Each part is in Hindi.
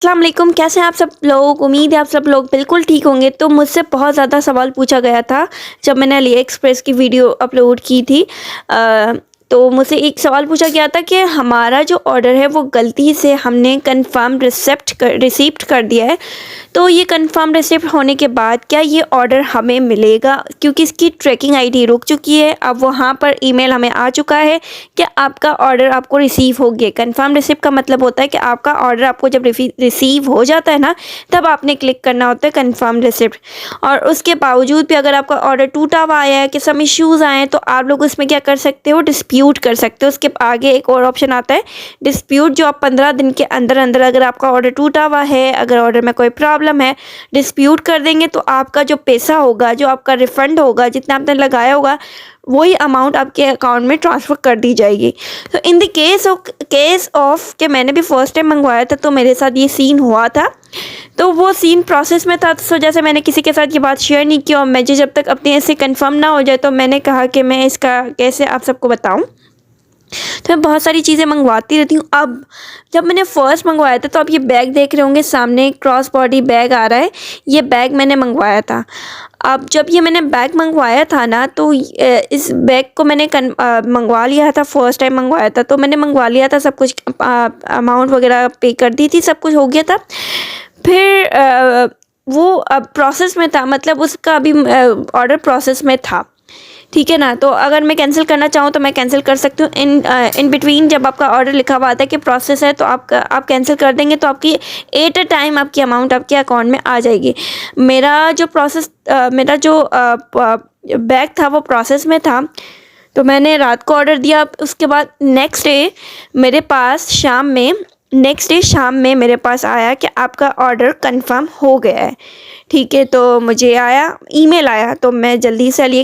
अस्सलाम वालेकुम, कैसे हैं आप सब लोग। उम्मीद है आप सब लोग बिल्कुल ठीक होंगे। तो मुझसे बहुत ज़्यादा सवाल पूछा गया था जब मैंने अली एक्सप्रेस की वीडियो अपलोड की थी। तो मुझसे एक सवाल पूछा गया था कि हमारा जो ऑर्डर है वो गलती से हमने कंफर्म रिसीप्ट कर दिया है, तो ये कंफर्म रिसीप्ट होने के बाद क्या ये ऑर्डर हमें मिलेगा, क्योंकि इसकी ट्रैकिंग आईडी रुक चुकी है। अब वहाँ पर ईमेल हमें आ चुका है कि आपका ऑर्डर आपको रिसीव हो गया। कंफर्म रिसिप्ट का मतलब होता है कि आपका ऑर्डर आपको जब रिसीव हो जाता है ना, तब आपने क्लिक करना होता है कंफर्म रिसिप्ट। और उसके बावजूद भी अगर आपका ऑर्डर टूटा हुआ आया है कि सम इश्यूज़ आए हैं, तो आप लोग उसमें क्या कर सकते हो, डिस्प्यूट कर सकते हो। उसके आगे एक और ऑप्शन आता है डिस्प्यूट, जो आप 15 दिन के अंदर अंदर अगर आपका ऑर्डर टूटा हुआ है, अगर ऑर्डर में कोई प्रॉब्लम है, डिस्प्यूट कर देंगे तो आपका जो पैसा होगा, जो आपका रिफ़ंड होगा, जितना आपने लगाया होगा, वही अमाउंट आपके अकाउंट में ट्रांसफ़र कर दी जाएगी। तो इन द केस ऑफ कि मैंने भी फ़र्स्ट टाइम मंगवाया था, तो मेरे साथ ये सीन हुआ था। तो वो सीन प्रोसेस में था, तो इस वजह से मैंने किसी के साथ ये बात शेयर नहीं की, और मुझे जब तक अपने ऐसे कंफर्म ना हो जाए, तो मैंने कहा कि मैं इसका कैसे आप सबको बताऊं। तो मैं बहुत सारी चीज़ें मंगवाती रहती हूँ। अब जब मैंने फ़र्स्ट मंगवाया था, तो आप ये बैग देख रहे होंगे, सामने क्रॉस बॉडी बैग आ रहा है, ये बैग मैंने मंगवाया था। अब जब ये मैंने बैग मंगवाया था ना, तो इस बैग को मैंने मंगवा लिया था, फ़र्स्ट टाइम मंगवाया था, तो मैंने मंगवा लिया था, सब कुछ अमाउंट वगैरह पे कर दी थी, सब कुछ हो गया था। फिर वो अब प्रोसेस में था, मतलब उसका अभी ऑर्डर प्रोसेस में था, ठीक है ना। तो अगर मैं कैंसिल करना चाहूँ तो मैं कैंसिल कर सकती हूँ। इन बिटवीन जब आपका ऑर्डर लिखा हुआ आता है कि प्रोसेस है, तो आप कैंसिल कर देंगे, तो आपकी एट अ टाइम आपकी अमाउंट आपके अकाउंट में आ जाएगी। मेरा जो बैग था वो प्रोसेस में था, तो मैंने रात को ऑर्डर दिया। उसके बाद नेक्स्ट डे शाम में मेरे पास आया कि आपका ऑर्डर कंफर्म हो गया है, ठीक है। तो मुझे ईमेल आया, तो मैं जल्दी से अली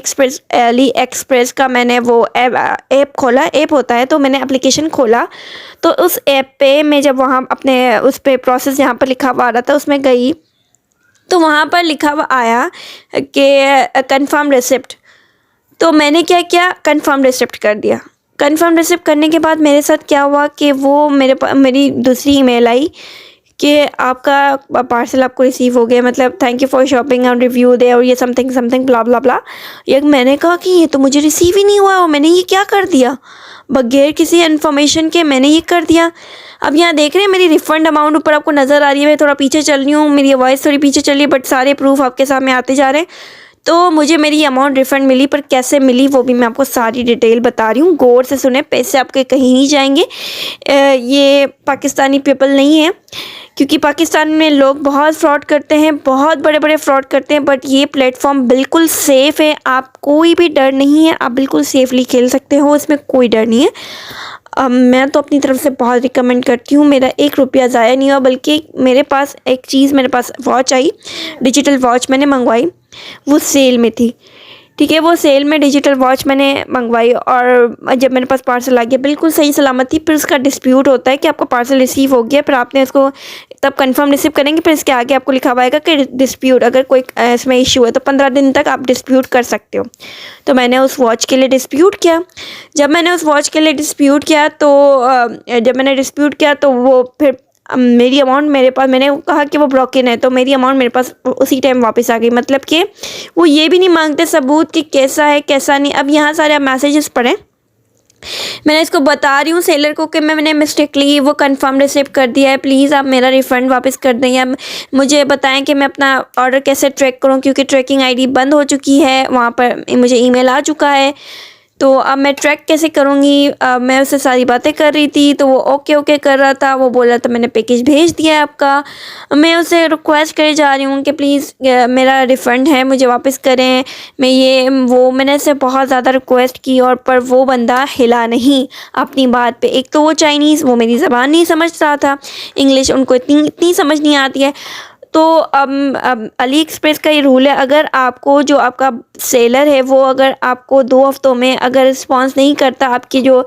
एक्सप्रेस का मैंने वो ऐप खोला। ऐप होता है, तो मैंने एप्लीकेशन खोला, तो उस ऐप पे मैं जब वहाँ अपने उस पे प्रोसेस यहाँ पर लिखा हुआ आ रहा था, उसमें गई, तो वहाँ पर लिखा हुआ आया कि कंफर्म रिसिप्ट। तो मैंने क्या किया, कंफर्म रिसिप्ट कर दिया। कंफर्म रिसिप्ट करने के बाद मेरे साथ क्या हुआ कि वो मेरी दूसरी ईमेल आई कि आपका पार्सल आपको रिसीव हो गया, मतलब थैंक यू फॉर शॉपिंग और रिव्यू दे, और ये समथिंग समथिंग ब्ला ब्ला ब्ला। ये मैंने कहा कि ये तो मुझे रिसीव ही नहीं हुआ, और मैंने ये क्या कर दिया, बगैर किसी इन्फॉर्मेशन के मैंने ये कर दिया। अब यहाँ देख रहे हैं मेरी रिफ़ंड अमाउंट ऊपर आपको नज़र आ रही है। मैं थोड़ा पीछे चल रही हूँ, मेरी वॉइस थोड़ी पीछे चल रही है, बट सारे प्रूफ आपके सामने आते जा रहे हैं। तो मुझे मेरी अमाउंट रिफ़ंड मिली, पर कैसे मिली वो भी मैं आपको सारी डिटेल बता रही हूँ। गौर से सुने, पैसे आपके कहीं नहीं जाएंगे। ये पाकिस्तानी पीपल नहीं है, क्योंकि पाकिस्तान में लोग बहुत फ्रॉड करते हैं, बहुत बड़े बड़े फ्रॉड करते हैं, बट ये प्लेटफॉर्म बिल्कुल सेफ़ है। आप कोई भी डर नहीं है, आप बिल्कुल सेफली खेल सकते हो, इसमें कोई डर नहीं है। मैं तो अपनी तरफ से बहुत रिकमेंड करती हूँ। मेरा 1 रुपया ज़ाया नहीं हुआ, बल्कि मेरे पास वॉच आई, डिजिटल वॉच मैंने मंगवाई, वो सेल में थी, ठीक है। वो सेल में डिजिटल वॉच मैंने मंगवाई, और जब मेरे पास पार्सल आ गया बिल्कुल सही सलामत थी। फिर उसका डिस्प्यूट होता है कि आपका पार्सल रिसीव हो गया, फिर आपने उसको तब कंफर्म रिसीव करेंगे, फिर इसके आगे आपको लिखा हुआ आएगा कि डिस्प्यूट, अगर कोई इसमें इशू है तो 15 दिन तक आप डिस्प्यूट कर सकते हो। तो मैंने उस वॉच के लिए डिस्प्यूट किया। जब मैंने उस वॉच के लिए डिस्प्यूट किया, तो वो फिर मेरी अमाउंट मेरे पास, मैंने कहा कि वो ब्रोकन है, तो मेरी अमाउंट मेरे पास उसी टाइम वापस आ गई। मतलब कि वो ये भी नहीं मांगते सबूत कि कैसा है कैसा नहीं। अब यहाँ सारे मैसेजेस पढ़ें, मैंने इसको बता रही हूँ सेलर को कि मैंने मिस्टेकली वो कंफर्म रिसीव कर दिया है, प्लीज़ आप मेरा रिफ़ंड वापस कर दें, या मुझे बताएं कि मैं अपना ऑर्डर कैसे ट्रैक करूँ, क्योंकि ट्रैकिंग आईडी बंद हो चुकी है, वहाँ पर मुझे ईमेल आ चुका है। तो अब मैं ट्रैक कैसे करूँगी। मैं उससे सारी बातें कर रही थी, तो वो ओके कर रहा था, वो बोल रहा था मैंने पैकेज भेज दिया है आपका। मैं उसे रिक्वेस्ट करे जा रही हूँ कि प्लीज़ मेरा रिफ़ंड है, मुझे वापस करें। मैंने उससे बहुत ज़्यादा रिक्वेस्ट की, और पर वो बंदा हिला नहीं अपनी बात पे। एक तो वो चाइनीज़, वो मेरी ज़बान नहीं समझ रहा था, इंग्लिश उनको इतनी समझ नहीं आती है। तो अब अली एक्सप्रेस का ये रूल है, अगर आपको जो आपका सेलर है वो अगर आपको 2 हफ्तों में अगर रिस्पॉन्स नहीं करता, आपकी जो